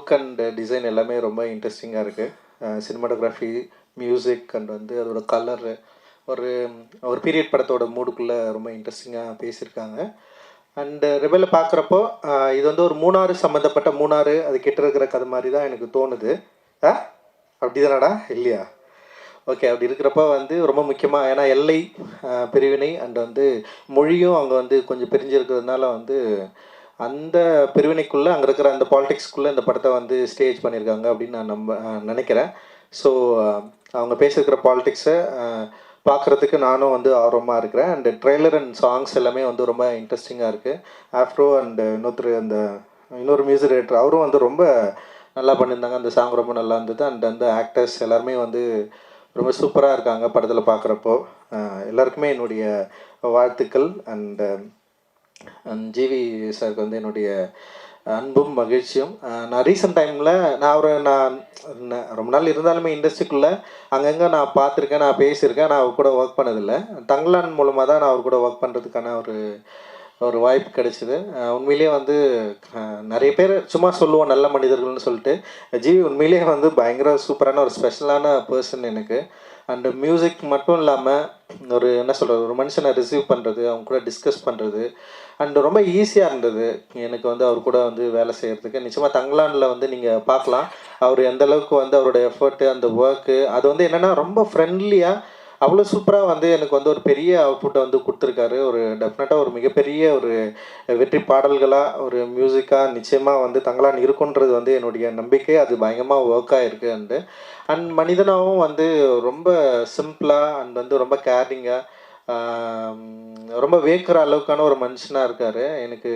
Look and design எல்லாமே ரொம்ப இன்ட்ரெஸ்டிங்காக இருக்குது. சினிமாட்டோகிராஃபி, மியூசிக் அண்ட் வந்து அதோட கலரு ஒரு ஒரு பீரியட் படத்தோட மூடுக்குள்ளே ரொம்ப இன்ட்ரெஸ்டிங்காக பேசியிருக்காங்க. அண்டு ரெபலை பார்க்குறப்போ இது வந்து ஒரு மூணாறு சம்மந்தப்பட்ட மூணாறு அது கிட்ட இருக்கிற கதை மாதிரி தான் எனக்கு தோணுது. அப்படி தானடா இல்லையா? ஓகே. அப்படி இருக்கிறப்ப வந்து ரொம்ப முக்கியமாக ஏன்னா எல்லை பிரிவினை அண்ட் வந்து மொழியும் அவங்க வந்து கொஞ்சம் பிரிஞ்சிருக்கிறதுனால வந்து அந்த பிரிவினைக்குள்ளே அங்கே இருக்கிற அந்த பாலிடிக்ஸ்குள்ளே இந்த படத்தை வந்து ஸ்டேஜ் பண்ணியிருக்காங்க அப்படின்னு நான் நினைக்கிறேன். ஸோ அவங்க பேசியிருக்கிற பாலிடிக்ஸை பார்க்குறதுக்கு நானும் வந்து ஆர்வமாக இருக்கிறேன். அண்டு ட்ரெய்லர் அண்ட் சாங்ஸ் எல்லாமே வந்து ரொம்ப இன்ட்ரெஸ்டிங்காக இருக்குது. ஆஃப்ரோ அண்டு இன்னொரு மியூசிக் டைரக்டர் அவரும் வந்து ரொம்ப நல்லா பண்ணியிருந்தாங்க. அந்த சாங் ரொம்ப நல்லா இருந்தது. அண்ட் அந்த ஆக்டர்ஸ் எல்லாருமே வந்து ரொம்ப சூப்பராக இருக்காங்க படத்தில் பார்க்குறப்போ. எல்லாருக்குமே என்னுடைய வாழ்த்துக்கள். அண்டு ஜிவி சாருக்கு வந்து என்னுடைய அன்பும் மகிழ்ச்சியும். நான் ரீசெண்ட் டைமில் நான் ரொம்ப நாள் இருந்தாலுமே இண்டஸ்ட்ரிக்குள்ளே அங்கங்கே நான் பார்த்துருக்கேன், நான் பேசியிருக்கேன். நான் அவர் கூட ஒர்க் பண்ணதில்லை. தங்கலான் மூலமாக தான் நான் அவர் கூட ஒர்க் பண்ணுறதுக்கான ஒரு வாய்ப்பு கிடைச்சிது. உண்மையிலேயே வந்து நிறைய பேர் சும்மா சொல்லுவோம் நல்ல மனிதர்கள்னு சொல்லிட்டு. ஜிவி உண்மையிலேயே வந்து பயங்கர சூப்பரான ஒரு ஸ்பெஷலான பர்சன் எனக்கு. அண்டு மியூசிக் மட்டும் இல்லாமல் என்ன சொல்கிறது, ஒரு மனுஷனை ரிசீவ் பண்ணுறது, அவங்க கூட டிஸ்கஸ் பண்ணுறது அண்டு ரொம்ப ஈஸியாக இருந்தது எனக்கு வந்து அவர் கூட வந்து வேலை செய்கிறதுக்கு. நிச்சயமாக தங்கலானில் வந்து நீங்கள் பார்க்கலாம் அவர் எந்தளவுக்கு வந்து அவரோட எஃபர்ட்டு அந்த ஒர்க்கு அது வந்து என்னென்னா ரொம்ப ஃப்ரெண்ட்லியாக அவ்வளோ சூப்பராக வந்து எனக்கு வந்து ஒரு பெரிய அவுட்புட்டை வந்து கொடுத்துருக்காரு. ஒரு டெஃபினட்டாக ஒரு மிகப்பெரிய ஒரு வெற்றி பாடல்களாக ஒரு மியூசிக்காக நிச்சயமாக வந்து தங்கலான் இருக்குன்றது வந்து என்னுடைய நம்பிக்கை. அது பயங்கரமாக ஒர்க்காக இருக்குது. அண்ட் மனிதனாகவும் வந்து ரொம்ப சிம்பிளாக அண்ட் வந்து ரொம்ப கேரிங்காக ரொம்ப வேக்கிற அளவுக்கான ஒரு மனுஷனாக இருக்கார். எனக்கு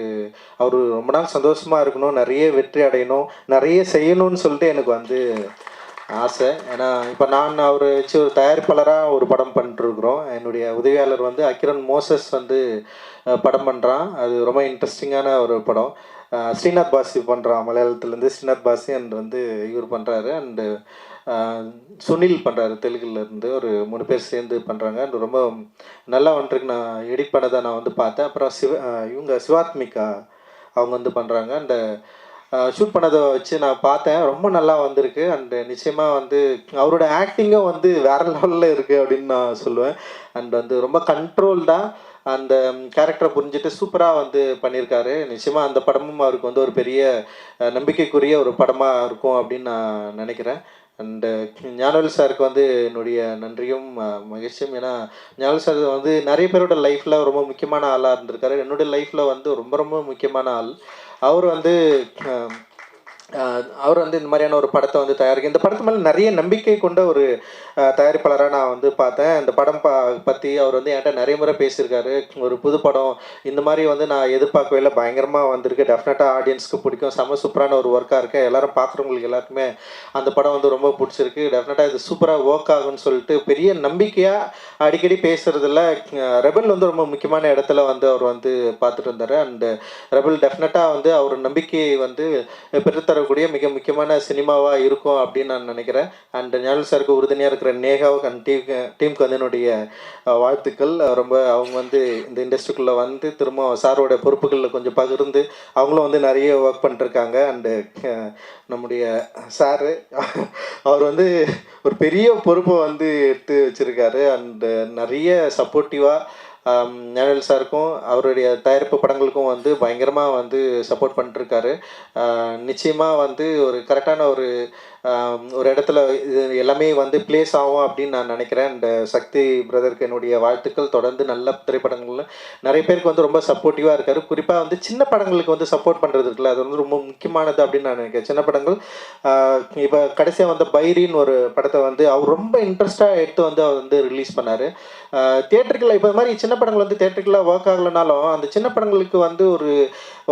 அவர் ரொம்ப நாள் சந்தோஷமாக இருக்கணும், நிறைய வெற்றி அடையணும், நிறைய செய்யணும்னு சொல்லிட்டு எனக்கு வந்து ஆசை. ஏன்னா இப்போ நான் அவரை வச்சு ஒரு தயாரிப்பாளராக ஒரு படம் பண்ணிட்டுருக்குறோம். என்னுடைய உதவியாளர் வந்து அகிரன் மோசஸ் வந்து படம் பண்ணுறான். அது ரொம்ப இன்ட்ரெஸ்டிங்கான ஒரு படம். ஸ்ரீநாத் பாசி பண்ணுறான், மலையாளத்துலேருந்து ஸ்ரீநாத் பாசி அண்ட் வந்து இவர் பண்ணுறாரு. அண்டு சுனில் பண்ணுறாரு தெலுங்குலேருந்து. ஒரு 3 பேர் சேர்ந்து பண்ணுறாங்க. அண்ட் ரொம்ப நல்லா வந்துருக்கு. நான் எடிட் பண்ணதை நான் வந்து பார்த்தேன். அப்புறம் இவங்க சிவாத்மிகா அவங்க வந்து பண்ணுறாங்க. அந்த ஷூட் பண்ணதை வச்சு நான் பார்த்தேன். ரொம்ப நல்லா வந்திருக்கு. அண்டு நிச்சயமாக வந்து அவரோட ஆக்டிங்கும் வந்து வேறு லெவலில் இருக்குது அப்படின்னு நான் சொல்லுவேன். அண்ட் வந்து ரொம்ப கண்ட்ரோல்டாக அந்த கேரக்டரை புரிஞ்சுட்டு சூப்பராக வந்து பண்ணியிருக்காரு. நிச்சயமாக அந்த படமும் அவருக்கு வந்து ஒரு பெரிய நம்பிக்கைக்குரிய ஒரு படமாக இருக்கும் அப்படின்னு நான் நினைக்கிறேன். அண்டு ஞானவேல் சாருக்கு வந்து என்னுடைய நன்றியும் மகிழ்ச்சியும். ஏன்னா ஞானவேல் சார் வந்து நிறைய பேரோட லைஃப்பில் ரொம்ப முக்கியமான ஆளாக இருந்திருக்காரு. என்னுடைய லைஃப்பில் வந்து ரொம்ப ரொம்ப முக்கியமான ஆள். அவர் வந்து இந்த மாதிரியான ஒரு படத்தை வந்து இந்த படத்து மேலே நிறைய நம்பிக்கை கொண்ட ஒரு தயாரிப்பாளராக நான் வந்து பார்த்தேன். இந்த படம் பற்றி அவர் வந்து என்கிட்ட நிறைய முறை பேசியிருக்காரு. ஒரு புது படம் இந்த மாதிரி வந்து நான் எதிர்பார்க்கவே இல்லை, பயங்கரமாக வந்திருக்கு, டெஃபினட்டாக ஆடியன்ஸ்க்கு பிடிக்கும், செம்ம சூப்பரான ஒரு ஒர்க்காக இருக்குது, எல்லோரும் பார்க்குறவங்களுக்கு எல்லாருக்குமே அந்த படம் வந்து ரொம்ப பிடிச்சிருக்கு, டெஃபினட்டாக இது சூப்பராக ஒர்க் ஆகும்னு சொல்லிட்டு பெரிய நம்பிக்கையாக அடிக்கடி பேசுகிறதுல ரெபல் வந்து ரொம்ப முக்கியமான இடத்துல வந்து அவர் வந்து பார்த்துட்டு இருந்தார். அண்டு ரெபல் டெஃபினட்டாக வந்து அவர் நம்பிக்கையை வந்து பெற்றுத்தரக்கூடிய மிக முக்கியமான சினிமாவாக இருக்கும் அப்படின்னு நான் நினைக்கிறேன். அண்ட் ஞானவேல் சாருக்கு உறுதுணையாக இருக்கிற நேகாவுக்கு அண்ட் டீமுக்கு வந்து என்னுடைய வாழ்த்துக்கள். ரொம்ப அவங்க வந்து இந்த இண்டஸ்ட்ரிக்குள்ளே வந்து திரும்ப சாரோட பொறுப்புகளில் கொஞ்சம் பகிர்ந்து அவங்களும் வந்து நிறைய ஒர்க் பண்ணிட்டுருக்காங்க. அண்டு நம்முடைய சாரு அவர் வந்து ஒரு பெரிய பொறுப்பை வந்து எடுத்து வச்சுருக்காரு. அண்டு நிறைய சப்போர்ட்டிவாக ஞானவேல் சாருக்கும் அவருடைய தயாரிப்பு படங்களுக்கும் வந்து பயங்கரமாக வந்து சப்போர்ட் பண்ணிட்டுருக்காரு. நிச்சயமாக வந்து ஒரு கரெக்டான ஒரு இடத்துல இது எல்லாமே வந்து ப்ளேஸ் ஆகும் அப்படின்னு நான் நினைக்கிறேன். அண்ட் சக்தி பிரதருக்கு என்னுடைய வாழ்த்துக்கள். தொடர்ந்து நல்ல திரைப்படங்கள்ல நிறைய பேருக்கு வந்து ரொம்ப சப்போர்ட்டிவாக இருக்கார். குறிப்பாக வந்து சின்ன படங்களுக்கு வந்து சப்போர்ட் பண்ணுறது இருக்குல்ல, அது வந்து ரொம்ப முக்கியமானது அப்படின்னு நான் நினைக்கிறேன். சின்ன படங்கள் இப்போ கடைசியாக வந்த பைரின்னு ஒரு படத்தை வந்து அவர் ரொம்ப இன்ட்ரெஸ்டாக எடுத்து வந்து அவர் வந்து ரிலீஸ் பண்ணார். தியேட்டருக்குள்ள இப்போ மாதிரி சின்ன படங்கள் வந்து தியேட்டருக்குள்ள ஒர்க் ஆகலைனாலும் அந்த சின்ன படங்களுக்கு வந்து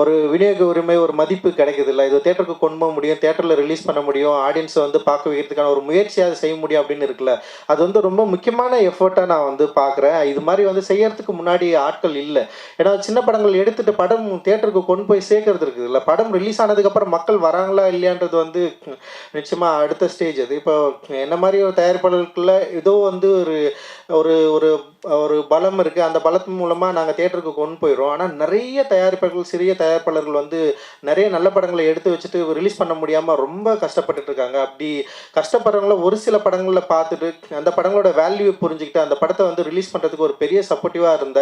ஒரு விநியோக உரிமை, ஒரு மதிப்பு கிடைக்குது இல்லை. இது தியேட்டருக்கு கொண்டு போக முடியும், தியேட்டரில் ரிலீஸ் பண்ண முடியும், ஆடியன்ஸை வந்து பார்க்க வைக்கிறதுக்கான ஒரு முயற்சியாக செய்ய முடியும் அப்படின்னு இருக்குல்ல, அது வந்து ரொம்ப முக்கியமான எஃபர்ட்டாக நான் வந்து பார்க்குறேன். இது மாதிரி வந்து செய்யறதுக்கு முன்னாடி ஆட்கள் இல்லை. ஏன்னா சின்ன படங்கள் எடுத்துட்டு படம் தியேட்டருக்கு கொண்டு போய் சேர்க்கறது இருக்குதுல்ல, படம் ரிலீஸ் ஆனதுக்கப்புறம் மக்கள் வராங்களா இல்லையான்றது வந்து நிச்சயமாக அடுத்த ஸ்டேஜ் அது. இப்போ என்ன மாதிரி ஒரு தயாரிப்பாளர்களுக்குள்ள ஏதோ வந்து ஒரு ஒரு ஒரு ஒரு பலம் இருக்குது. அந்த பலத்தின் மூலமாக நாங்கள் தியேட்டருக்கு கொண்டு போயிடுறோம். ஆனால் நிறைய தயாரிப்பாளர்கள், சிறிய தயாரிப்பாளர்கள் வந்து நிறைய நல்ல படங்களை எடுத்து வச்சுட்டு ரிலீஸ் பண்ண முடியாமல் ரொம்ப கஷ்டப்பட்டுட்டு இருக்காங்க. அப்படி கஷ்டப்படுறவங்கள ஒரு சில படங்களில் பார்த்துட்டு அந்த படங்களோட வேல்யூ புரிஞ்சுக்கிட்டு அந்த படத்தை வந்து ரிலீஸ் பண்ணுறதுக்கு ஒரு பெரிய சப்போர்ட்டிவாக இருந்த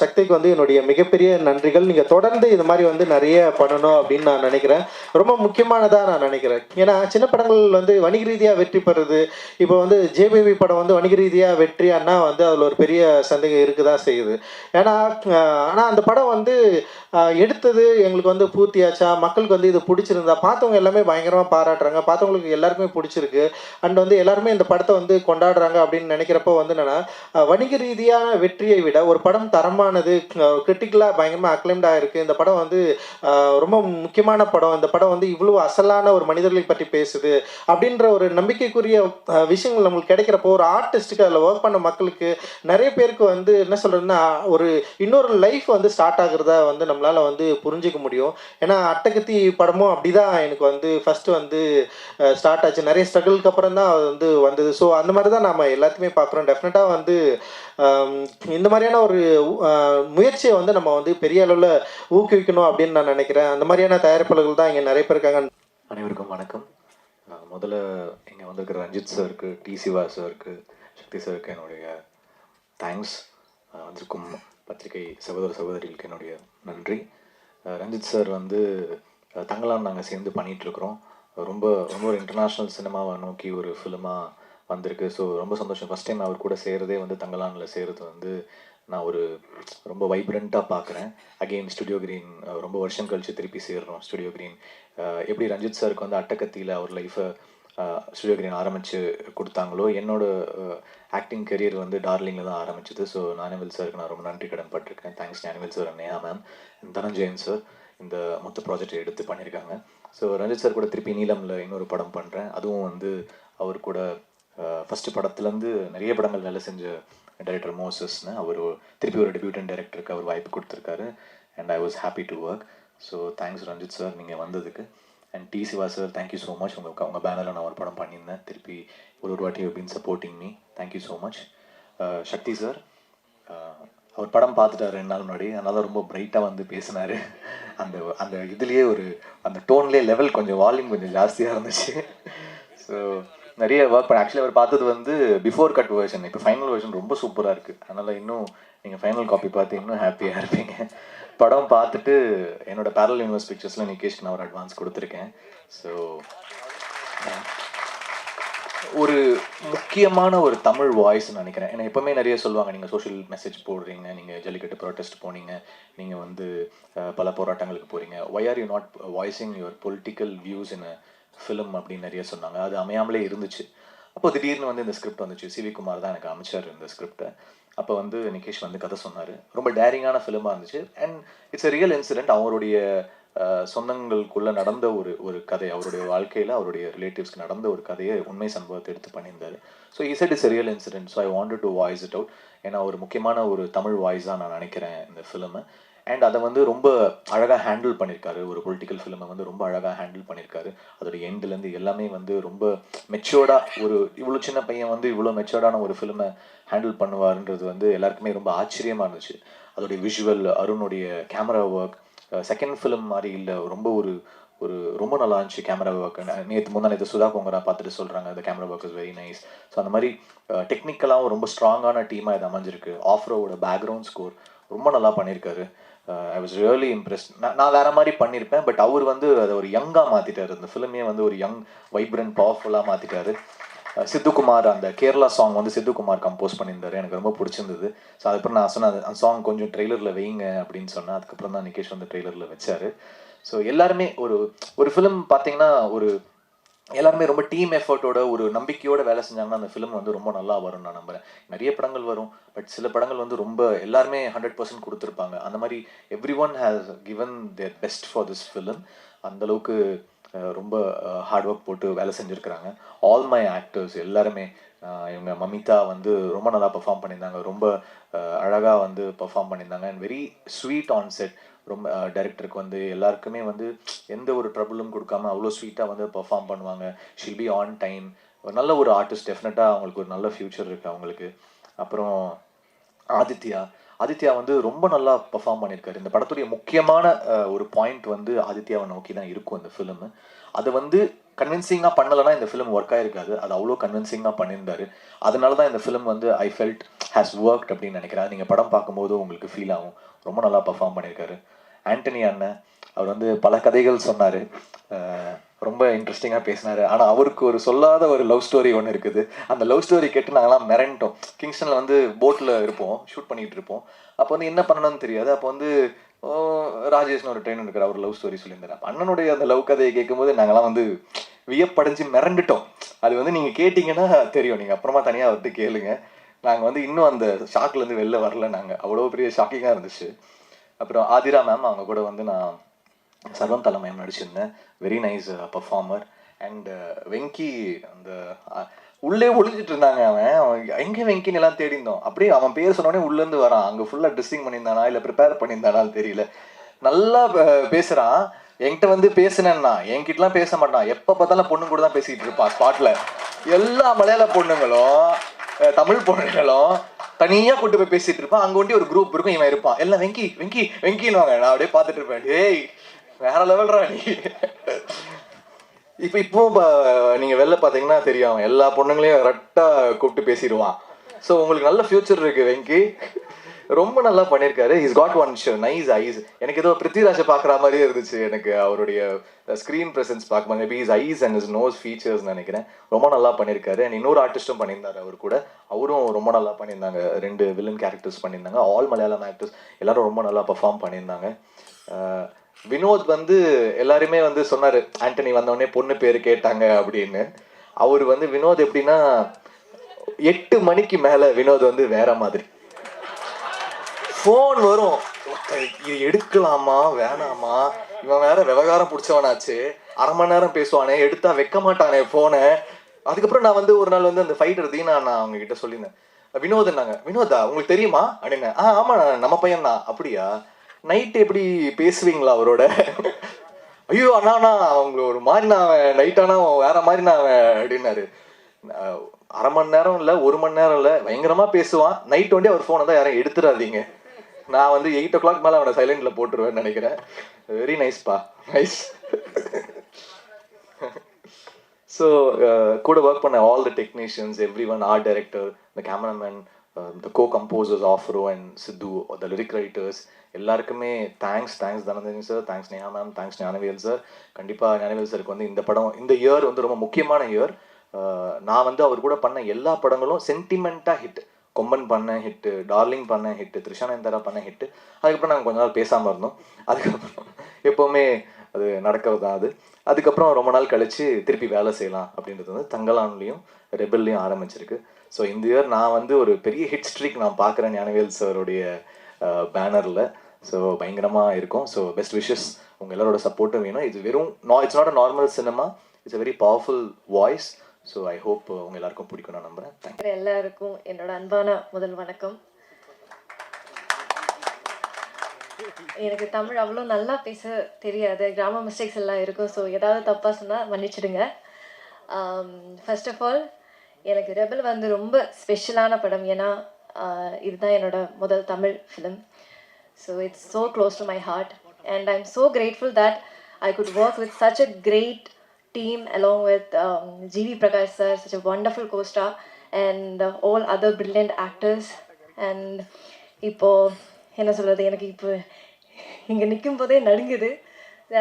சக்திக்கு வந்து என்னுடைய மிகப்பெரிய நன்றிகள். நீங்கள் தொடர்ந்து இது மாதிரி வந்து நிறைய பண்ணணும் அப்படின்னு நான் நினைக்கிறேன். ரொம்ப முக்கியமானதாக நான் நினைக்கிறேன். ஏன்னா சின்ன படங்கள் வந்து வணிக ரீதியாக வெற்றி பெறுது. இப்போ வந்து ஜேபிபி படம் வந்து வணிக ரீதியாக வெற்றியானா வந்து அதில் ஒரு பெரிய சந்தேகம் இருக்க தான் செய்யுது. ஏன்னா ஆனால் அந்த படம் வந்து எடுத்தது எங்களுக்கு வந்து பூர்த்தியாச்சா, மக்களுக்கு வந்து இது பிடிச்சிருந்தா, பார்த்தவங்க எல்லாமே பயங்கரமாக பாராட்டுறாங்க, பார்த்தவங்களுக்கு எல்லாருக்குமே பிடிச்சிருக்கு. அண்ட் வந்து எல்லாருமே இந்த படத்தை வந்து கொண்டாடுறாங்க அப்படின்னு நினைக்கிறப்போ வந்து என்னென்னா, வணிக ரீதியான வெற்றியை விட ஒரு படம் தரமானது, கிரிட்டிக்கலாக பயங்கரமாக அக்ளைம்டாக இருக்குது, இந்த படம் வந்து ரொம்ப முக்கியமான படம், இந்த படம் வந்து இவ்வளோ அசலான ஒரு மனிதர்களை பற்றி பேசுது அப்படின்ற ஒரு நம்பிக்கைக்குரிய விஷயங்கள் நம்மளுக்கு கிடைக்கிறப்போ, ஒரு ஆர்டிஸ்ட்டுக்கு அதில் ஒர்க் பண்ண மக்களுக்கு நிறைய பேருக்கு வந்து என்ன சொல்கிறதுன்னா, ஒரு இன்னொரு லைஃப் வந்து ஸ்டார்ட் ஆகுறதா வந்து நம்மளால் வந்து புரிஞ்சிக்க முடியும். ஏன்னா அட்டகத்தி படமும் அப்படி தான் எனக்கு வந்து ஃபஸ்ட்டு வந்து ஸ்டார்ட் ஆச்சு. நிறைய ஸ்ட்ரகிளுக்கு அப்புறம் தான் அது வந்து வந்தது. ஸோ அந்த மாதிரி தான் நம்ம எல்லாத்தையுமே பார்க்குறோம். டெஃபினட்டாக வந்து இந்த மாதிரியான ஒரு முயற்சியை வந்து நம்ம வந்து பெரிய அளவில் ஊக்குவிக்கணும் அப்படின்னு நான் நினைக்கிறேன். அந்த மாதிரியான தயாரிப்பாளர்கள் தான் இங்கே நிறைய பேர் இருக்காங்க. அனைவருக்கும் வணக்கம். முதல்ல இங்கே வந்திருக்கிற ரஞ்சித் சாருக்கு, டி சிவா சாருக்கு, சக்தி சாருக்கு என்னுடைய தேங்க்ஸ். வந்திருக்கும் பத்திரிகை சகோதர சகோதரிகளுக்கு என்னுடைய நன்றி. ரஞ்சித் சார் வந்து தங்கலான் நாங்கள் சேர்ந்து பண்ணிகிட்ருக்குறோம். ரொம்ப ரொம்ப ஒரு இன்டர்நேஷ்னல் சினிமாவை நோக்கி ஒரு ஃபிலிமாக வந்திருக்கு. ஸோ ரொம்ப சந்தோஷம். ஃபஸ்ட் டைம் அவர் கூட செய்கிறதே வந்து தங்கலானில் செய்கிறது வந்து நான் ஒரு ரொம்ப வைப்ரண்ட்டாக பார்க்குறேன். அகெயின் ஸ்டுடியோ கிரீன் ரொம்ப வருஷம் கழித்து திருப்பி சேர்றோம். ஸ்டுடியோ கிரீன் எப்படி ரஞ்சித் சாருக்கு வந்து அட்டகத்தியில் அவர் லைஃப்பை ஸ்டுடியோ கிரீன் ஆரம்பித்து கொடுத்தாங்களோ, என்னோட ஆக்டிங் கெரியர் வந்து டார்லிங்கில் தான் ஆரம்பிச்சது. ஸோ ஞானவேல் சாருக்கு நான் ரொம்ப நன்றி கடன் பட்டிருக்கேன். Thanks Gnanavel sir, Neha ma'am, Dhananjayan sir இந்த மொத்த ப்ராஜெக்டை எடுத்து பண்ணியிருக்காங்க. ஸோ ரஞ்சித் சார் கூட திருப்பி நீலமில் இன்னொரு படம் பண்ணுறேன். அதுவும் வந்து அவர் கூட ஃபஸ்ட்டு படத்துலேருந்து நிறைய படங்கள் வேலை செஞ்ச டைரக்டர் மோசஸ்னு அவர் திருப்பி ஒரு டெபியூட்டன் டைரக்டருக்கு அவர் வாய்ப்பு கொடுத்துருக்காரு. And I was happy to work. So thanks Ranjith sir நீங்கள் வந்ததுக்கு. And T Siva sir, thank you so much. உங்கள் பேனரில் நான் ஒரு படம் பண்ணியிருந்தேன். திருப்பி ஒரு வாட்டி you been supporting me. Thank you so much. Sakthi sir, அவர் படம் பார்த்துட்டார் 2 நாள் முன்னாடி. அதனால் ரொம்ப பிரைட்டாக வந்து பேசினார். அந்த அந்த இதுலேயே ஒரு அந்த டோன்லேயே லெவல் கொஞ்சம் வால்யூம் கொஞ்சம் ஜாஸ்தியாக இருந்துச்சு. ஸோ நிறைய ஒர்க் பண்ண ஆக்சுவலி அவர் பார்த்தது வந்து பிஃபோர் கட் வெர்ஷன். இப்போ ஃபைனல் வெர்ஷன் ரொம்ப சூப்பராக இருக்குது. அதனால் இன்னும் நீங்கள் ஃபைனல் காப்பி பார்த்து இன்னும் ஹாப்பியாக இருப்பீங்க. படம் பார்த்துட்டு என்னோட பேரல் யூனிவர்ஸ் பிக்சர்ஸில் நிகேஷ்க்கு நான் ஒரு அட்வான்ஸ் கொடுத்துருக்கேன். ஸோ ஒரு முக்கியமான ஒரு தமிழ் வாய்ஸ்ன்னு நினைக்கிறேன். ஏன்னா எப்போவுமே நிறைய சொல்லுவாங்க, நீங்கள் சோஷியல் மெசேஜ் போடுறீங்க, நீங்கள் ஜல்லிக்கட்டு ப்ரொட்டஸ்ட் போனீங்க, நீங்கள் வந்து பல போராட்டங்களுக்கு போகிறீங்க, why are you not voicing your political views in a film அப்படின்னு நிறைய சொன்னாங்க. அது அமையாமலே இருந்துச்சு. அப்போ திடீர்னு வந்து இந்த ஸ்கிரிப்ட் வந்துச்சு. சிவி குமார் தான் எனக்கு அமைச்சார் இந்த ஸ்கிரிப்டை. அப்போ வந்து நிகேஷ் வந்து கதை சொன்னார். ரொம்ப டேரிங்கான ஃபிலிமாக இருந்துச்சு. And it's a real incident. அவருடைய சொந்தங்களுக்குள்ளே நடந்த ஒரு கதை, அவருடைய வாழ்க்கையில் அவருடைய ரிலேட்டிவ்ஸ்க்கு நடந்த ஒரு கதையை, உண்மை சம்பவத்தை எடுத்து பண்ணியிருந்தார். So he said it's a real incident, so I wanted to voice it out. ஏன்னா ஒரு முக்கியமான ஒரு தமிழ் வாய்ஸாக நான் நினைக்கிறேன் இந்த ஃபிலிமை. அண்ட் அதை வந்து ரொம்ப அழகாக ஹேண்டில் பண்ணியிருக்காரு. ஒரு பொலிட்டிக்கல் ஃபிலிமை வந்து ரொம்ப அழகாக ஹேண்டில் பண்ணியிருக்காரு. அதோடைய எண்ட்லேருந்து எல்லாமே வந்து ரொம்ப மெச்சோர்டாக, ஒரு இவ்வளோ சின்ன பையன் வந்து இவ்வளோ மெச்சோர்டான ஒரு ஃபிலிமை ஹேண்டில் பண்ணுவாருன்றது வந்து எல்லாருக்குமே ரொம்ப ஆச்சரியமாக இருந்துச்சு. அதோடைய விஷுவல், அருணுடைய கேமரா ஒர்க் செகண்ட் ஃபிலிம் மாதிரி இல்லை. ரொம்ப ஒரு ஒரு ரொம்ப நல்லா இருந்துச்சு கேமரா ஒர்க். நேற்று சுதா கொங்கரா பார்த்துட்டு சொல்கிறாங்க the camera work is very nice. So அந்த மாதிரி டெக்னிக்கலாகவும் ரொம்ப ஸ்ட்ராங்கான டீமாக இது அமைஞ்சிருக்கு. ஆஃப்ரோவோட பேக்ரவுண்ட் ஸ்கோர் ரொம்ப நல்லா பண்ணியிருக்காரு. I was really impressed. நான் வேறு மாதிரி பண்ணியிருப்பேன். பட் அவர் வந்து அதை ஒரு யங்காக மாற்றிட்டார். இந்த ஃபிலிமே வந்து ஒரு யங் வைப்ரண்ட் பவர்ஃபுல்லாக மாற்றிட்டாரு. சித்துக்குமார், அந்த கேரளா சாங் வந்து சித்துக்குமார் கம்போஸ் பண்ணியிருந்தாரு. எனக்கு ரொம்ப பிடிச்சிருந்தது. ஸோ அதுக்கப்புறம் நான் சொன்னேன் அந்த சாங் கொஞ்சம் ட்ரெய்லரில் வைங்க அப்படின்னு சொன்னேன். அதுக்கப்புறம் தான் நிகேஷ் வந்து ட்ரெய்லரில் வச்சார். ஸோ எல்லாருமே ஒரு ஃபிலிம் பார்த்தீங்கன்னா எல்லாருமே ரொம்ப டீம் எஃபர்ட்டோட ஒரு நம்பிக்கையோட வேலை செஞ்சாங்கன்னா அந்த ஃபிலிம் வந்து ரொம்ப நல்லா வரும்னு நான் நம்புறேன். நிறைய படங்கள் வரும், பட் சில படங்கள் வந்து ரொம்ப எல்லாருமே 100% கொடுத்துருப்பாங்க. அந்த மாதிரி every one has given their best for this film. அந்தளவுக்கு ரொம்ப ஹார்ட் ஒர்க் போட்டு வேலை செஞ்சுருக்கிறாங்க. ஆல் மை ஆக்டர்ஸ் எல்லாருமே, இவங்க மமிதா வந்து ரொம்ப நல்லா பெர்ஃபார்ம் பண்ணியிருந்தாங்க. ரொம்ப அழகாக வந்து பெர்ஃபார்ம் பண்ணியிருந்தாங்க. And very sweet on set. ரொம்ப டைரக்டருக்கு வந்து எல்லாருக்குமே வந்து எந்த ஒரு ட்ரபுளும் கொடுக்காம அவ்வளோ ஸ்வீட்டாக வந்து பெர்ஃபார்ம் பண்ணுவாங்க. Shall be on time. ஒரு நல்ல ஒரு ஆர்டிஸ்ட். டெஃபினட்டாக அவங்களுக்கு ஒரு நல்ல ஃப்யூச்சர் இருக்குது அவங்களுக்கு. அப்புறம் ஆதித்யா ஆதித்யா வந்து ரொம்ப நல்லா பெர்ஃபார்ம் பண்ணியிருக்காரு. இந்த படத்துடைய முக்கியமான ஒரு பாயிண்ட் வந்து ஆதித்யாவை நோக்கி தான் இருக்கும் இந்த ஃபிலிம். அதை வந்து கன்வின்சிங்காக பண்ணலைன்னா இந்த ஃபிலிம் ஒர்க் ஆகிருக்காது. அது அவ்வளோ கன்வின்சிங்காக பண்ணியிருந்தாரு. அதனால தான் இந்த ஃபிலிம் வந்து ஐ ஃபெல்ட் ஹேஸ் ஒர்க்ட் அப்படின்னு நினைக்கிறேன். நீங்கள் படம் பார்க்கும்போது உங்களுக்கு ஃபீல் ஆகும். ரொம்ப நல்லா பெர்ஃபார்ம் பண்ணியிருக்காரு. ஆண்டனி அண்ணன் அவர் வந்து பல கதைகள் சொன்னார். ரொம்ப இன்ட்ரெஸ்டிங்காக பேசினார். ஆனால் அவருக்கு ஒரு சொல்லாத ஒரு லவ் ஸ்டோரி ஒன்று இருக்குது. அந்த லவ் ஸ்டோரி கேட்டு நாங்கள்லாம் மிரண்டோம். கிங்ஸ்டனில் வந்து போட்டில் இருப்போம், ஷூட் பண்ணிகிட்டு இருப்போம். அப்போ வந்து என்ன பண்ணணும்னு தெரியாது. அப்போ வந்து ராஜேஷ்னு ஒரு ட்ரெயின் இருக்கிற அவர் லவ் ஸ்டோரி சொல்லியிருந்தார். அண்ணனுடைய அந்த லவ் கதையை கேட்கும்போது நாங்கள்லாம் வந்து வியப்படைஞ்சு மிரண்டுட்டோம். அது வந்து நீங்கள் கேட்டிங்கன்னா தெரியும். நீங்கள் அப்புறமா தனியாக அவர்கிட்ட கேளுங்க. நாங்கள் வந்து இன்னும் அந்த ஷாக்லேருந்து வெளில வரல. நாங்கள் அவ்வளோ பெரிய ஷாக்கிங்காக இருந்துச்சு. அப்புறம் ஆதிரா மேம், அவங்க கூட வந்து நான் சர்வம் தலைமையம் நடிச்சிருந்தேன். Very nice performer. And Venky அந்த உள்ளே ஒளிஞ்சிட்டு இருந்தாங்க. அவன் எங்கே வெங்கின்னு எல்லாம் தேடி இருந்தோம். அப்படியே அவன் பேர் சொன்னோடனே உள்ளேருந்து வரான். அங்கே ஃபுல்லாக ட்ரெஸ்ஸிங் பண்ணியிருந்தானா இல்லை ப்ரிப்பேர் பண்ணியிருந்தானான்னு தெரியல. நல்லா பேசுகிறான். என்கிட்ட வந்து பேசுனேன்னா என்கிட்டலாம் பேச மாட்டான். எப்போ பார்த்தாலும் பொண்ணு கூட தான் பேசிக்கிட்டு இருப்பான் ஸ்பாட்டில். எல்லா மலையாள பொண்ணுங்களும் தமிழ் பொண்ணுங்களும் தனியாக கூட்டு போய் பேசிட்டு இருப்பான். அங்கே ஒண்டி ஒரு குரூப் இருக்கும், இவன் இருப்பான். எல்லாம் வெங்கி வெங்கி வெங்கின்னு நான் அப்படியே பார்த்துட்டு இருப்பேன். டேய் வேற லெவல்ரா நீ. இப்போ நீங்க வெளில பாத்தீங்கன்னா தெரியும், எல்லா பொண்ணுங்களையும் கரெக்டா கூப்பிட்டு பேசிடுவான். ஸோ உங்களுக்கு நல்ல ஃபியூச்சர் இருக்கு வெங்கி. ரொம்ப நல்லா பண்ணியிருக்காரு. He's got one nice eyes. எனக்கு ஏதோ பிருத்திவிராஜை பார்க்குற மாதிரியே இருந்துச்சு. எனக்கு அவருடைய ஸ்க்ரீன் ப்ரெசன்ஸ் பார்க்கும்போது maybe his eyes and his nose features நினைக்கிறேன். ரொம்ப நல்லா பண்ணியிருக்காரு. அண்ட் இன்னொரு ஆர்டிஸ்ட்டும் பண்ணியிருந்தாரு அவர் கூட. அவரும் ரொம்ப நல்லா பண்ணியிருந்தாங்க. 2 வில்லன் கேரக்டர்ஸ் பண்ணியிருந்தாங்க. ஆல் மலையாளம் ஆக்டர்ஸ் எல்லாரும் ரொம்ப நல்லா பெர்ஃபார்ம் பண்ணியிருந்தாங்க. வினோத் வந்து எல்லாருமே வந்து சொன்னார், ஆண்டனி வந்தவொடனே பொண்ணு பேர் கேட்டாங்க அப்படின்னு. அவர் வந்து வினோத் எப்படின்னா 8 மணிக்கு மேலே வினோத் வந்து வேற மாதிரி. ஃபோன் வரும், இது எடுக்கலாமா வேணாமா, இவன் வேற விவகாரம் பிடிச்சவனாச்சு, அரை மணி நேரம் பேசுவானே, எடுத்தா வைக்க மாட்டானே ஃபோனை. அதுக்கப்புறம் நான் வந்து ஒரு நாள் வந்து அந்த ஃபைட்டர் தீனா நான் அவங்க கிட்ட சொல்லியிருந்தேன். வினோத்னாங்க. வினோதா உங்களுக்கு தெரியுமா அப்படின்னு. ஆமா நம்ம பையன் தான். அப்படியா, நைட் எப்படி பேசுவீங்களா அவரோட? ஐயோ அண்ணா அவங்க ஒரு மாதிரி நான் நைட் ஆனா வேற மாதிரி நான் அப்படின்னாரு. அரை மணி நேரம் இல்லை, 1 மணி நேரம் இல்லை, பயங்கரமா பேசுவான். நைட் வண்டி அவர் ஃபோனை தான் யாரும் எடுத்துடாதீங்க. நான் வந்து 8 o'clock மேலே அவனை சைலண்ட்ல போட்டுருவேன்னு நினைக்கிறேன். வெரி நைஸ்பா, நைஸ். ஸோ கூட ஒர்க் பண்ண all the technicians, everyone, art director, the cameraman, the co composers Afro and Sidhu, the lyric writers, எல்லாருக்குமே thanks Dhananjan sir, thanks Neha ma'am, thanks Gnanavel sir. கண்டிப்பாக ஞானவேல் சாருக்கு வந்து இந்த படம், இந்த இயர் வந்து ரொம்ப முக்கியமான இயர். நான் வந்து அவர் கூட பண்ண எல்லா படங்களும் சென்டிமெண்ட்டாக ஹிட். கொம்பன் பண்ண ஹிட்டு, டார்லிங் பண்ண ஹிட்டு, த்ரிஷானந்தரா பண்ண ஹிட்டு. அதுக்கப்புறம் நாங்கள் கொஞ்ச நாள் பேசாமல் இருந்தோம். அதுக்கப்புறம் எப்போவுமே அது நடக்கிறது தான் அது. அதுக்கப்புறம் ரொம்ப நாள் கழித்து திருப்பி வேலை செய்யலாம் அப்படின்றது வந்து தங்கலான்லேயும் ரெபல்லையும் ஆரம்பிச்சிருக்கு. ஸோ இந்த இயர் நான் வந்து ஒரு பெரிய ஹிட் ஸ்ட்ரீக் நான் பார்க்குறேன் ஞானவேல் சாருடைய பேனரில். ஸோ பயங்கரமாக இருக்கும். So best wishes. உங்கள் எல்லாரோட சப்போர்ட்டும் வேணும். இது வெறும் it's not a normal cinema, it's a very powerful voice. So I hope உங்கள் எல்லாருக்கும் பிடிக்கும் நான் நம்புகிறேன். தேங்க்யூ. எல்லாருக்கும் என்னோட அன்பான முதல் வணக்கம். எனக்கு தமிழ் அவ்வளோ நல்லா பேச தெரியாது, கிராம மிஸ்டேக்ஸ் எல்லாம் இருக்கும். ஸோ ஏதாவது தப்பாக சொன்னால் மன்னிச்சிடுங்க. ஃபர்ஸ்ட் ஆஃப் ஆல் எனக்கு ரெபல் வந்து ரொம்ப ஸ்பெஷலான படம். ஏன்னா இதுதான் என்னோட முதல் Tamil film. So it's so close to my heart and I am so grateful that I could work with such a great team along with G.V. Prakash sir, such a wonderful co-star, and all other brilliant actors. And இப்போ என்ன சொல்கிறது, எனக்கு இப்போ இங்கே நிற்கும் போதே நடுங்குது.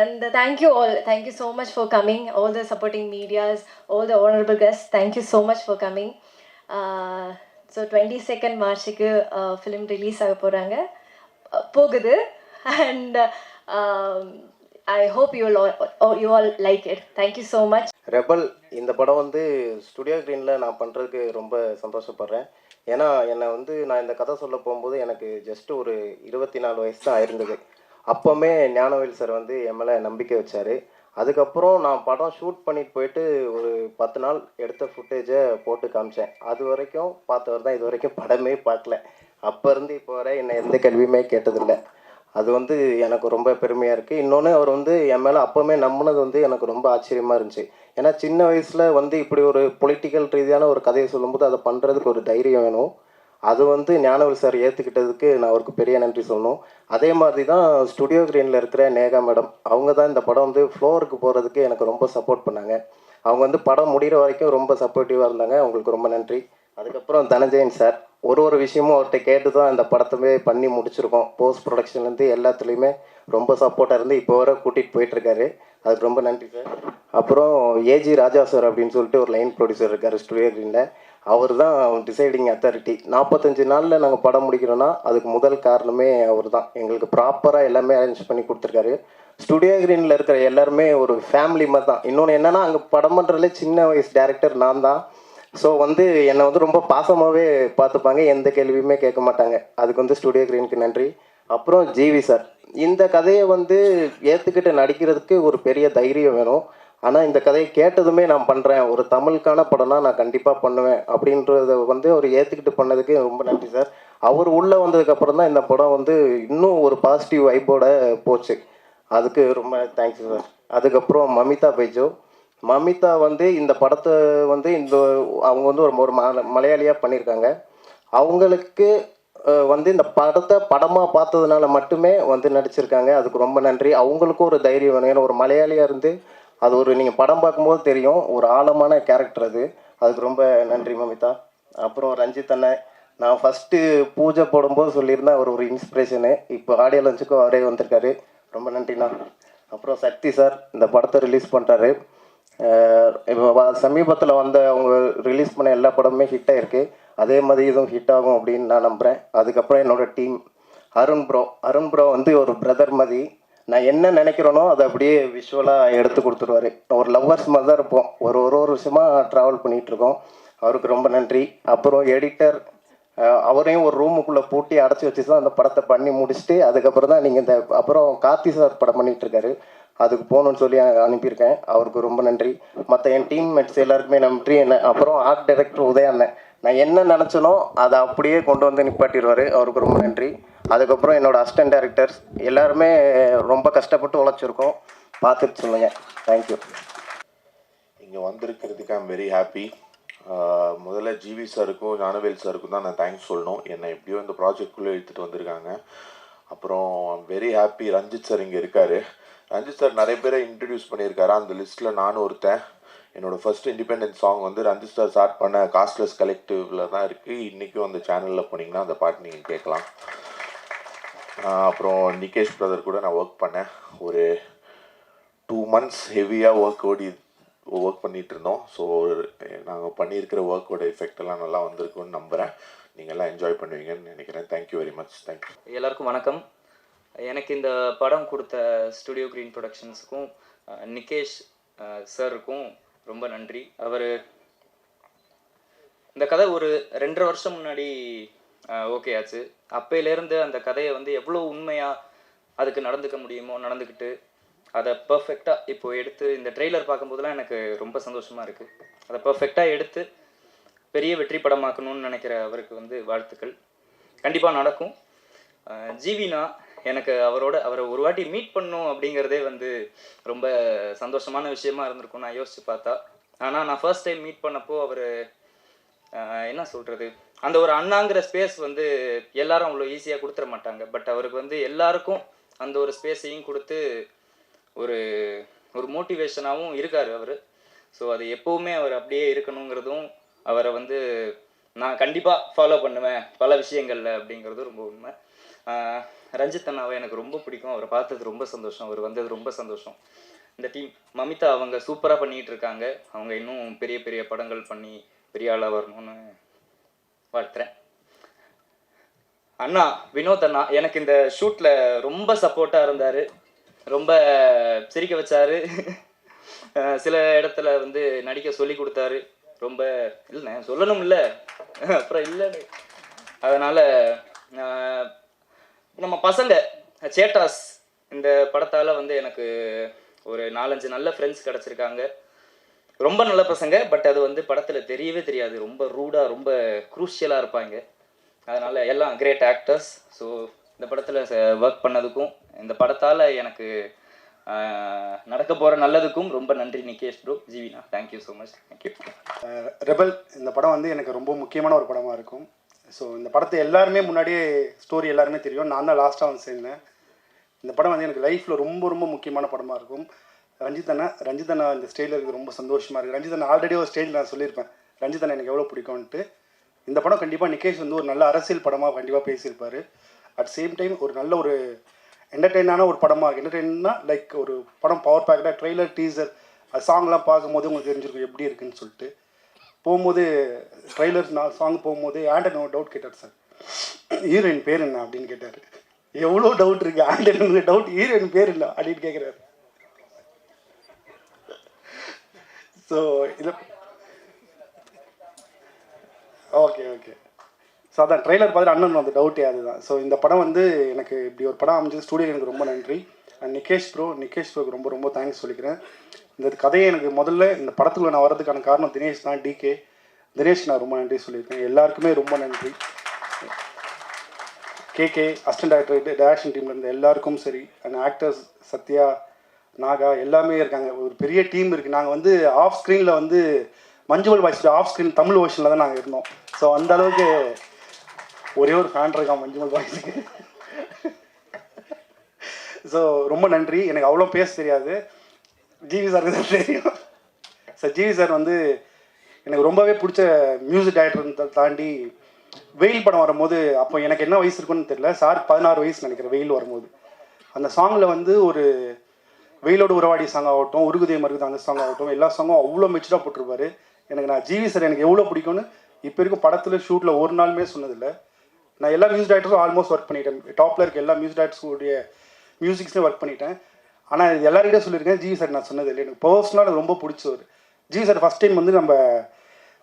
And thank you so much for coming, all the supporting medias, all the honorable guests, thank you so much for coming. So 22nd மார்ச்சுக்கு ஃபிலிம் ரிலீஸ் ஆக போகுது. And I hope you all like it. Thank you so much. Rebel இந்த படம் வந்து studio கிரீனில் நான் பண்ணுறதுக்கு ரொம்ப சந்தோஷப்படுறேன். ஏன்னா என்னை வந்து நான் இந்த கதை சொல்ல போகும்போது எனக்கு ஜஸ்ட் ஒரு 24 வயசு தான் ஆயிருந்தது. அப்போவுமே ஞானவேல் சார் வந்து என் மேலே நம்பிக்கை வச்சார். அதுக்கப்புறம் நான் படம் ஷூட் பண்ணிட்டு போயிட்டு ஒரு 10 நாள் எடுத்த ஃபுட்டேஜை போட்டு காமிச்சேன். அது வரைக்கும் பார்த்தவர் தான் இது வரைக்கும் படமே பார்க்கல. அப்போ இருந்து இப்போ வரை என்னை எந்த கேள்வியுமே கேட்டதில்லை. அது வந்து எனக்கு ரொம்ப பெருமையாக இருக்குது. இன்னொன்று அவர் வந்து என் மேலே அப்போவுமே நம்பினது வந்து எனக்கு ரொம்ப ஆச்சரியமாக இருந்துச்சு. ஏன்னா சின்ன வயசில் வந்து இப்படி ஒரு பொலிட்டிக்கல் ரீதியான ஒரு கதையை சொல்லும்போது அதை பண்ணுறதுக்கு ஒரு தைரியம் வேணும். அது வந்து ஞானவேல் சார் ஏற்றுக்கிட்டதுக்கு நான் அவருக்கு பெரிய நன்றி சொல்லணும். அதே மாதிரி தான் ஸ்டுடியோ கிரீனில் இருக்கிற நேகா மேடம், அவங்க தான் இந்த படம் வந்து ஃப்ளோருக்கு போகிறதுக்கு எனக்கு ரொம்ப சப்போர்ட் பண்ணாங்க. அவங்க வந்து படம் முடிகிற வரைக்கும் ரொம்ப சப்போர்ட்டிவாக இருந்தாங்க. அவங்களுக்கு ரொம்ப நன்றி. அதுக்கப்புறம் தனஞ்சயன் சார், ஒரு விஷயமும் அவர்கிட்ட கேட்டு தான் இந்த படத்தவே பண்ணி முடிச்சிருக்கோம். போஸ்ட் ப்ரொடக்ஷன்லேருந்து எல்லாத்துலேயுமே ரொம்ப சப்போர்ட்டாக இருந்து இப்போ வர கூட்டிகிட்டு போயிட்டுருக்காரு. அதுக்கு ரொம்ப நன்றி சார். அப்புறம் ஏஜி ராஜா சார் அப்படின்னு சொல்லிட்டு ஒரு லைன் ப்ரொடியூசர் இருக்கார் ஸ்டுடியோ கிரீனில். அவர் தான் டிசைடிங் அத்தாரிட்டி. 45 நாளில் நாங்கள் படம் முடிக்கிறோன்னா அதுக்கு முதல் காரணமே அவர் தான். எங்களுக்கு ப்ராப்பராக எல்லாமே அரேஞ்ச் பண்ணி கொடுத்துருக்காரு. ஸ்டுடியோ கிரீனில் இருக்கிற எல்லாருமே ஒரு ஃபேமிலி மாதிரி தான். இன்னொன்று என்னென்னா, அங்கே படம் பண்ணுறதுல சின்ன வயசு டேரக்டர் நான் தான். ஸோ வந்து என்னை வந்து ரொம்ப பாசமாகவே பார்த்துப்பாங்க. எந்த கேள்வியுமே கேட்க மாட்டாங்க. அதுக்கு வந்து ஸ்டுடியோ கிரீனுக்கு நன்றி. அப்புறம் ஜிவி சார், இந்த கதையை வந்து ஏற்றுக்கிட்டு நடிக்கிறதுக்கு ஒரு பெரிய தைரியம் வேணும். ஆனால் இந்த கதையை கேட்டதுமே நான் பண்ணுறேன், ஒரு தமிழுக்கான படம்னா நான் கண்டிப்பாக பண்ணுவேன் அப்படின்றத வந்து அவர் ஏற்றுக்கிட்டு பண்ணதுக்கு ரொம்ப நன்றி சார். அவர் உள்ளே வந்ததுக்கப்புறம் தான் இந்த படம் வந்து இன்னும் ஒரு பாசிட்டிவ் வைப்போட போச்சு. அதுக்கு ரொம்ப தேங்க்ஸ் சார். அதுக்கப்புறம் மமிதா பைஜோ, மமிதா வந்து இந்த படத்தை வந்து அவங்க வந்து ஒரு மலையாளியாக பண்ணியிருக்காங்க. அவங்களுக்கு வந்து இந்த படத்தை படமாக பார்த்ததுனால மட்டுமே வந்து நடிச்சிருக்காங்க. அதுக்கு ரொம்ப நன்றி. அவங்களுக்கும் ஒரு தைரியம் வேணும். ஏன்னா ஒரு மலையாளியாக இருந்து அது ஒரு நீங்கள் படம் பார்க்கும்போது தெரியும், ஒரு ஆழமான கேரக்டர் அது. அதுக்கு ரொம்ப நன்றி மமிதா. அப்புறம் ரஞ்சித் அண்ணன், நான் ஃபஸ்ட்டு பூஜை போடும்போது சொல்லியிருந்தேன் அவர் ஒரு இன்ஸ்பிரேஷனு. இப்போ ஆடியோ லஞ்சுக்கும் அவரே வந்திருக்காரு. ரொம்ப நன்றிண்ணா. அப்புறம் சக்தி சார் இந்த படத்தை ரிலீஸ் பண்ணுறாரு. இப்போ சமீபத்தில் வந்த அவங்க ரிலீஸ் பண்ண எல்லா படமுமே ஹிட் ஆகிருக்கு. அதே மாதிரி இதுவும் ஹிட் ஆகும் அப்படின்னு நான் நம்புகிறேன். அதுக்கப்புறம் என்னோடய டீம், அருண் ப்ரோ வந்து ஒரு பிரதர் மாதிரி. நான் என்ன நினைக்கிறேனோ அதை அப்படியே விஷுவலாக எடுத்து கொடுத்துருவாரு. ஒரு லவ்வர்ஸ் மாதிரி தான் இருப்போம். ஒரு விஷயமாக ட்ராவல் பண்ணிகிட்ருக்கோம். அவருக்கு ரொம்ப நன்றி. அப்புறம் எடிட்டர், அவரையும் ஒரு ரூமுக்குள்ளே பூட்டி அடைச்சி வச்சு தான் அந்த படத்தை பண்ணி முடிச்சுட்டு அதுக்கப்புறம் தான் நீங்கள் அப்புறம் கார்த்தி சார் படம் பண்ணிகிட்ருக்காரு. அதுக்கு போகணுன்னு சொல்லி அனுப்பியிருக்கேன். அவருக்கு ரொம்ப நன்றி. மற்ற என் டீம்மேட்ஸ் எல்லாருக்குமே நன்றி. அப்புறம் ஆர்ட் டைரக்டர் உதயாண்ணன், நான் என்ன நினச்சனோ அதை அப்படியே கொண்டு வந்து நிப்பாட்டிடுவார். அவருக்கு ரொம்ப நன்றி. அதுக்கப்புறம் என்னோடய அசிஸ்டன்ட் டைரக்டர்ஸ் எல்லாருமே ரொம்ப கஷ்டப்பட்டு உழைச்சிருக்கோம். பார்த்துட்டு சொல்லுங்கள். தேங்க்யூ. இங்கே வந்திருக்கிறதுக்கு ஐம் வெரி ஹாப்பி. முதல்ல ஜிவி சாருக்கும் ஞானவேல் சாருக்கும் தான் நான் தேங்க்ஸ் சொல்லணும். என்னை எப்படியோ இந்த ப்ராஜெக்ட்குள்ளே எடுத்துகிட்டு வந்திருக்காங்க. அப்புறம் வெரி ஹாப்பி ரஞ்சித் சார் இங்கே இருக்கார். ரஞ்சித் சார் நிறைய பேரை இன்ட்ரடியூஸ் பண்ணியிருக்காரு. அந்த லிஸ்ட்டில் நானும் ஒருத்தன். என்னோடய ஃபர்ஸ்ட் இண்டிபெண்டன்ட் சாங் வந்து ரஞ்சித் சார் ஸ்டார்ட் பண்ண காஸ்ட்லெஸ் கலெக்டிவில் தான் இருக்குது. இன்றைக்கும் அந்த சேனலில் போனீங்கன்னா அந்த பாட்டு நீங்கள் கேட்கலாம். அப்புறம் நிகேஷ் பிரதர் கூட நான் ஒர்க் பண்ணேன். ஒரு 2 months ஹெவியாக ஒர்க் பண்ணிகிட்டு இருந்தோம். ஸோ நாங்கள் பண்ணியிருக்கிற ஒர்க்கோட எஃபெக்ட் எல்லாம் நல்லா வந்திருக்குன்னு நம்புகிறேன். நீங்கள் எல்லாம் என்ஜாய் பண்ணுவீங்கன்னு நினைக்கிறேன். Thank you very much. தேங்க்யூ. எல்லாருக்கும் வணக்கம். எனக்கு இந்த படம் கொடுத்த ஸ்டுடியோ கிரீன் ப்ரொடக்ஷன்ஸுக்கும் நிகேஷ் சாருக்கும் ரொம்ப நன்றி. அவர் இந்த கதை ஒரு 2.5 வருஷம் முன்னாடி ஓகே ஆச்சு. அப்பையிலேருந்து அந்த கதையை வந்து எவ்வளோ உண்மையாக அதுக்கு நடந்துக்க முடியுமோ நடந்துக்கிட்டு அதை பர்ஃபெக்டாக இப்போது எடுத்து இந்த ட்ரெய்லர் பார்க்கும்போதெல்லாம் எனக்கு ரொம்ப சந்தோஷமாக இருக்குது. அதை பர்ஃபெக்டாக எடுத்து பெரிய வெற்றி படமாக்கணும்னு நினைக்கிற அவருக்கு வந்து வாழ்த்துக்கள். கண்டிப்பாக நடக்கும். ஜிவினா, எனக்கு அவரை ஒரு வாட்டி மீட் பண்ணும் அப்படிங்கிறதே வந்து ரொம்ப சந்தோஷமான விஷயமா இருந்திருக்கும் நான் யோசித்து பார்த்தா. ஆனால் நான் ஃபர்ஸ்ட் டைம் மீட் பண்ணப்போ அவர் என்ன சொல்கிறது, அந்த ஒரு அண்ணாங்கிற ஸ்பேஸ் வந்து எல்லாரும் அவ்வளோ ஈஸியாக கொடுத்துட மாட்டாங்க. பட் அவருக்கு வந்து எல்லாருக்கும் அந்த ஒரு ஸ்பேஸையும் கொடுத்து ஒரு மோட்டிவேஷனாகவும் இருக்கார் அவர். ஸோ அது எப்போவுமே அவர் அப்படியே இருக்கணுங்கிறதும் அவரை வந்து நான் கண்டிப்பாக ஃபாலோ பண்ணுவேன் பல விஷயங்களில் அப்படிங்கிறதும் ரொம்ப உண்மை. ரஞ்சித் அண்ணாவை எனக்கு ரொம்ப பிடிக்கும். அவரை பார்த்தது ரொம்ப சந்தோஷம். அவர் வந்தது ரொம்ப சந்தோஷம். இந்த டீம் மமிதா அவங்க சூப்பராக பண்ணிகிட்டு இருக்காங்க. அவங்க இன்னும் பெரிய பெரிய படங்கள் பண்ணி பெரிய ஆளாக வரணும்னு வாழ்த்துறேன். அண்ணா வினோத் அண்ணா எனக்கு இந்த ஷூட்டில் ரொம்ப சப்போர்ட்டாக இருந்தார். ரொம்ப சிரிக்க வச்சார். சில இடத்துல வந்து நடிக்க சொல்லி கொடுத்தாரு. ரொம்ப இல்லைண்ணே சொல்லணும் இல்லை அப்புறம் இல்லைன்னு. அதனால் நம்ம பசங்க சேட்டாஸ் இந்த படத்தால் வந்து எனக்கு ஒரு 4-5 நல்ல ஃப்ரெண்ட்ஸ் கிடச்சிருக்காங்க. ரொம்ப நல்ல பசங்க. பட் அது வந்து படத்தில் தெரியவே தெரியாது. ரொம்ப ரூடாக ரொம்ப க்ரூஷியலாக இருப்பாங்க. அதனால் எல்லாம் கிரேட் ஆக்டர்ஸ். ஸோ இந்த படத்தில் ஒர்க் பண்ணதுக்கும் இந்த படத்தால் எனக்கு நடக்க போகிற நல்லதுக்கும் ரொம்ப நன்றி Nikesh bro, Jeevina. Thank you so much. Thank you. Rebel இந்த படம் வந்து எனக்கு ரொம்ப முக்கியமான ஒரு படமாக இருக்கும். ஸோ இந்த படத்தை எல்லாருமே முன்னாடியே ஸ்டோரி எல்லாருமே தெரியும். நான் தான் லாஸ்ட்டாக வந்து சேர்ந்தேன். இந்த படம் வந்து எனக்கு லைஃப்பில் ரொம்ப ரொம்ப முக்கியமான படமாக இருக்கும். ரஞ்சித் அண்ணா இந்த ஸ்டேஜில் இருக்குது ரொம்ப சந்தோஷமாக இருக்குது. ரஞ்சித் அண்ணா ஆல்ரெடி ஒரு ஸ்டேஜில் நான் சொல்லியிருப்பேன் ரஞ்சித் அண்ணா எனக்கு எவ்வளோ பிடிக்கும்ன்ட்டு. இந்த படம் கண்டிப்பாக நிகேஷ் வந்து ஒரு நல்ல அரசியல் படமாக கண்டிப்பாக பேசியிருப்பார். அட் சேம் டைம் ஒரு நல்ல ஒரு என்டர்டெயினான ஒரு படமாக, என்டர்டெயின்னா லைக் ஒரு படம் பவர் பேக்கடாக ட்ரெய்லர் டீசர் அது சாங்லாம் பார்க்கும்போது உங்களுக்கு தெரிஞ்சிருக்கும் எப்படி இருக்குன்னு சொல்லிட்டு. போகும்போது ட்ரெய்லர் நான் சாங் போகும்போது ஆண்டன் ஒரு டவுட் கேட்டார், சார் ஹீரோயின் பேர் என்ன அப்படின்னு கேட்டார். எவ்வளோ டவுட் இருக்குது ஆண்டன் டவுட், ஹீரோயின் பேர் என்ன அப்படின்னு கேட்குறாரு. ஸோ இது ஓகே ஸோ அதான் ட்ரெய்லர் பார்த்துட்டு அண்ணன் அந்த டவுட்டே அதுதான். ஸோ இந்த படம் வந்து எனக்கு இப்படி ஒரு படம் அமைஞ்சது ஸ்டூடியோ எனக்கு ரொம்ப நன்றி. அண்ட் நிகேஷ் ப்ரோக்கு ரொம்ப ரொம்ப தேங்க்ஸ் சொல்லிக்கிறேன். இந்த கதையை எனக்கு முதல்ல இந்த படத்துக்குள்ள நான் வரதுக்கான காரணம் தினேஷ் தான். தினேஷ் நான் ரொம்ப நன்றி சொல்லியிருக்கேன். எல்லாருக்குமே ரொம்ப நன்றி. கேகே அசிஸ்டன்ட் டைரக்டர் டைரக்ஷன் டீமில் இருந்த எல்லாருக்கும் சரி, அண்ட் ஆக்டர்ஸ் சத்யா நாகா எல்லாமே இருக்காங்க. ஒரு பெரிய டீம் இருக்குது. நாங்கள் வந்து ஆஃப் ஸ்க்ரீனில் வந்து மஞ்சுவல் வாய்ஸ் ஆஃப் ஸ்க்ரீன் தமிழ் ஓஷனில் தான் நாங்கள் இருந்தோம். ஸோ அந்த அளவுக்கு ஒரே ஒரு ஃபேன் இருக்கான் மஞ்சுவல் வாய்ஸுக்கு. ஸோ ரொம்ப நன்றி. எனக்கு அவ்வளோ பேச தெரியாது, ஜிவி சாருக்கு தான் தெரியும். சார் ஜிவி சார் வந்து எனக்கு ரொம்பவே பிடிச்ச மியூசிக் டைரக்டர் தாண்டி வெயில் படம் வரும்போது அப்போ எனக்கு என்ன வயசு இருக்குன்னு தெரியல, சார் 16 வயசு நினைக்கிறேன் வெயில் வரும்போது. அந்த சாங்கில் வந்து ஒரு வெயிலோடு உறவாடி சாங் ஆகட்டும், உருகுதே மருகுது அந்த சாங் ஆகட்டும், எல்லா சாங்கும் அவ்வளோ மெச்சூராக போட்டிருப்பாரு. நான் ஜிவி சார் எனக்கு எவ்வளோ பிடிக்கும்னு இப்போ இருக்கும் படத்தில் ஷூட்டில் ஒரு நாளுமே சொன்னதில்லை. நான் எல்லா மியூசிக் டைரக்டரும் ஆல்மோஸ்ட் ஒர்க் பண்ணிட்டேன். டாப்பில் இருக்க எல்லா மியூசிக் டைரக்டர்ஸுடைய மியூசிக்ஸ்லேயும் ஒர்க் பண்ணிட்டேன். ஆனால் இது எல்லாருக்கிட்டே சொல்லியிருக்கேன், ஜிவி சார் நான் சொன்னதில்லை. எனக்கு பர்சனலாக ரொம்ப பிடிச்சவர் ஜிவி சார். ஃபஸ்ட் டைம் வந்து நம்ம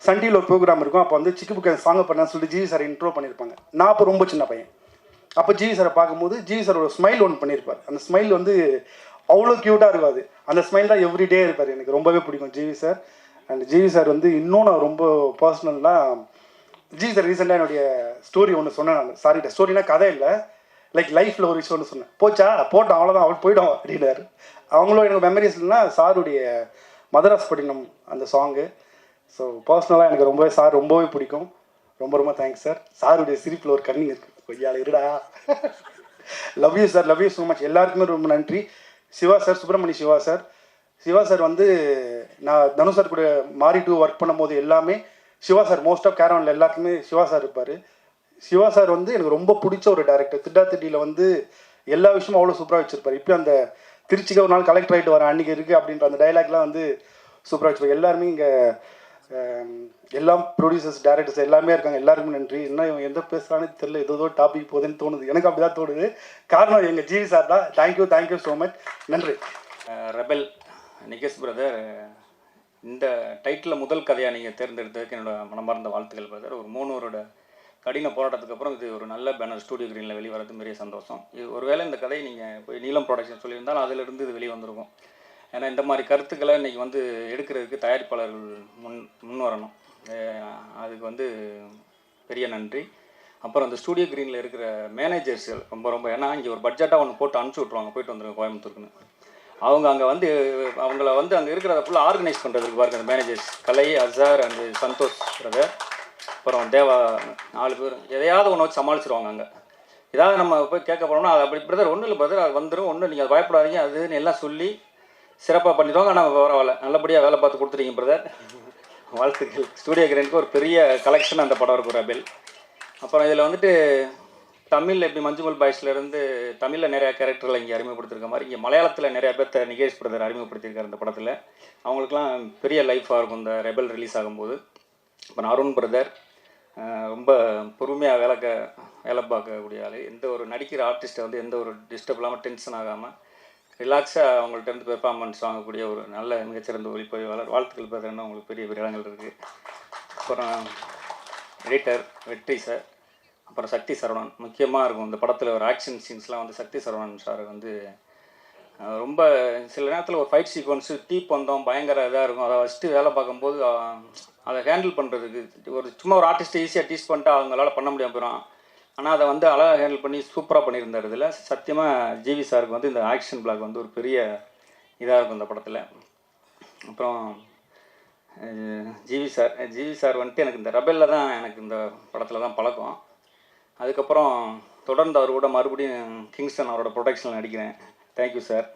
சன் டிவியில் ஒரு ப்ரோக்ராம் இருக்கும். அப்போ வந்து சிக்கு புக்கு சாங்கை பண்ணான்னு சொல்லிட்டு ஜிவி சார் இன்ட்ரோ பண்ணியிருப்பாங்க. நான் அப்போ ரொம்ப சின்ன பையன். அப்போ ஜிவி சாரை பார்க்கும்போது ஜிவி சாரோட ஸ்மைல் ஒன்று பண்ணியிருப்பார். அந்த ஸ்மைல் வந்து அவ்வளோ க்யூட்டாக இருக்காது. அந்த ஸ்மைல் தான் எவ்ரிடே இருப்பார். எனக்கு ரொம்பவே பிடிக்கும் GV sir. And GV sir வந்து இன்னும் நான் ரொம்ப பர்சனலாக ஜிவி சார் ரீசெண்டாக என்னுடைய ஸ்டோரி ஒன்று சொன்னேன். நான் சாரிட்ட ஸ்டோரினா கதை இல்லை, லைக் லைஃப்பில் ஒரு விஷயம் ஒன்று சொன்னேன். போட்டோம் அவ்வளோதான், அவள் போய்டும் அப்படின்னாரு. அவங்களும் எனக்கு மெமரிஸ் இல்லைன்னா சாருடைய மதராஸ்பட்டினம் அந்த சாங்கு. ஸோ பர்சனலாக எனக்கு ரொம்பவே சார் ரொம்பவே பிடிக்கும். ரொம்ப ரொம்ப தேங்க்ஸ் சார். சாருடைய சிரிப்பில் ஒரு கண்ணிங் இருக்குது, கொய்யால இருடா. Love you sir, love you so much. எல்லாருக்குமே ரொம்ப நன்றி. சிவா சார், சிவா சார் வந்து நான் தனு சார் கூட மாறி 2 ஒர்க் பண்ணும்போது எல்லாமே சிவா சார் மோஸ்ட் ஆஃப் கேரவனில் எல்லாத்துக்குமே சிவா சார் இருப்பார். சிவா சார் வந்து எனக்கு ரொம்ப பிடிச்ச ஒரு டேரக்டர். திட்டியில் வந்து எல்லா விஷயமும் அவ்வளோ சூப்பராக வச்சுருப்பார். இப்போ அந்த திருச்சிக்கு ஒரு நாள் கலெக்டர் ஆகிட்டு வரேன் அன்றைக்கி இருக்குது அப்படின்ற அந்த டைலாக்லாம் வந்து சூப்பராக வச்சுருப்பார். எல்லாருமே இங்கே எல்லா ப்ரொடியூசர்ஸ் டேரக்டர்ஸ் எல்லாமே இருக்காங்க. எல்லாருமே நன்றி. இன்னும் எந்த பேசுகிறானே தெரியல, ஏதோ டாபிக் போகுதுன்னு தோணுது. எனக்கு அப்படி தான் தோணுது. காரணம் எங்கள் ஜிவி சார் தான். Thank you so much. நன்றி. ரெபல் நிகேஷ் பிரதர், இந்த டைட்டில் முதல் கதையாக நீங்கள் தேர்ந்தெடுத்ததுக்கு என்னோட மனமார்ந்த வாழ்த்துக்கள் பிரதர். ஒரு 3 வருட கடின போராட்டத்துக்கு அப்புறம் இது ஒரு நல்ல பேனர் ஸ்டூடியோ கிரீனில் வெளிவரது பெரிய சந்தோஷம். இது ஒருவேளை இந்த கதையை நீங்கள் போய் நீலம் ப்ரொடக்ஷன் சொல்லியிருந்தாலும் அதிலிருந்து இது வெளியே வந்திருக்கும். ஏன்னா இந்த மாதிரி கருத்துக்களை இன்றைக்கி வந்து எடுக்கிறதுக்கு தயாரிப்பாளர்கள் முன் வரணும். அதுக்கு வந்து பெரிய நன்றி. அப்புறம் அந்த ஸ்டூடியோ கிரீனில் இருக்கிற மேனேஜர்ஸ்கள் ரொம்ப ஏன்னா இங்கே ஒரு பட்ஜெட்டாக ஒன்று போட்டு அனுப்பிச்சி விட்ருவாங்க, போயிட்டு வந்துருங்க கோயம்புத்தூருக்குன்னு. அவங்க அங்கே வந்து அவங்கள வந்து அங்கே இருக்கிறத ஃபுல்லாக ஆர்கனைஸ் பண்ணுறதுக்கு பாருங்க அந்த managers Kalai, Azhar and Santhosh brother, அப்புறம் தேவா 4 பேர் எதையாவது ஒன்று வச்சு சமாளிச்சிருவாங்க. அங்கே ஏதாவது நம்ம போய் கேட்க போனோம்னா அது அப்படி பிரதர் ஒன்றும் இல்லை பிரதர், அது வந்துடும், ஒன்றும் நீங்கள் அதை பயப்படாதீங்க அதுன்னு எல்லாம் சொல்லி சிறப்பாக பண்ணிடுவாங்க. ஆனால் பரவாயில்ல, நல்லபடியாக வேலை பார்த்து கொடுத்துட்டீங்க பிரதர், வாழ்த்துக்கள். ஸ்டூடியோ கிரீனுக்கு ஒரு பெரிய கலெக்ஷன் அந்த படம் இருக்கும் ரெபெல். அப்புறம் இதில் வந்துட்டு தமிழில் எப்படி மஞ்சுமல் பாய்ஸ்லேருந்து தமிழில் நிறையா கேரக்டரில் இங்கே அறிமுகப்படுத்திருக்க மாதிரி இங்கே மலையாளத்தில் நிறையா பேர்த்த நிகேஷ் பிரதர் அறிமுகப்படுத்தியிருக்காரு இந்த படத்தில். அவங்களுக்குலாம் பெரிய லைஃபாக இருக்கும் இந்த ரெபெல் ரிலீஸ் ஆகும்போது. அப்புறம் அருண் பிரதர் ரொம்ப பொறுமையாக வேலை பார்க்கக்கூடிய ஆள். எந்த ஒரு நடிக்கிற ஆர்டிஸ்ட்டை வந்து எந்த ஒரு டிஸ்டர்ப் இல்லாமல் டென்ஷன் ஆகாமல் ரிலாக்ஸாக அவங்கள்ட்ட இருந்து பெர்ஃபார்மன்ஸ் வாங்கக்கூடிய ஒரு நல்ல மிகச்சிறந்த ஒளிப்பதிவாளர். வாழ்த்துக்கள் பிரதர்னு அவங்களுக்கு பெரிய இடங்கள் இருக்குது. அப்புறம் எடிட்டர் வெற்றி சார், அப்புறம் சக்தி சரவணன் முக்கியமாக இருக்கும் இந்த படத்தில். ஒரு ஆக்ஷன் சீன்ஸ்லாம் வந்து சக்தி சரவணன் சார் வந்து ரொம்ப சில நேரத்தில் ஒரு ஃபைட் சீக்வன்ஸு டீப் வந்தோம் பயங்கர இதாக இருக்கும். அதை ஃபஸ்ட்டு வேலை பார்க்கும்போது அதை ஹேண்டில் பண்ணுறதுக்கு ஒரு சும்மா ஒரு ஆர்டிஸ்ட்டை ஈஸியாக டீஸ் பண்ணிட்டு அவங்களால பண்ண முடியாமல் போயிடும். ஆனால் அதை வந்து அழகாக ஹேண்டில் பண்ணி சூப்பராக பண்ணியிருந்தார். இதில் சத்தியமாக ஜிவி சாருக்கு வந்து இந்த ஆக்ஷன் பிளாக் வந்து ஒரு பெரிய இதாக இருக்கும் இந்த படத்தில். அப்புறம் ஜிவி சார் வந்துட்டு எனக்கு இந்த ரெபெல்லில் தான் எனக்கு இந்த படத்தில் தான் பழக்கம். அதுக்கப்புறம் தொடர்ந்து அவர் கூட மறுபடியும் கிங்ஸ்டன் அவரோட ப்ரொடக்ஷனில் நடிக்கிறேன். Thank you sir.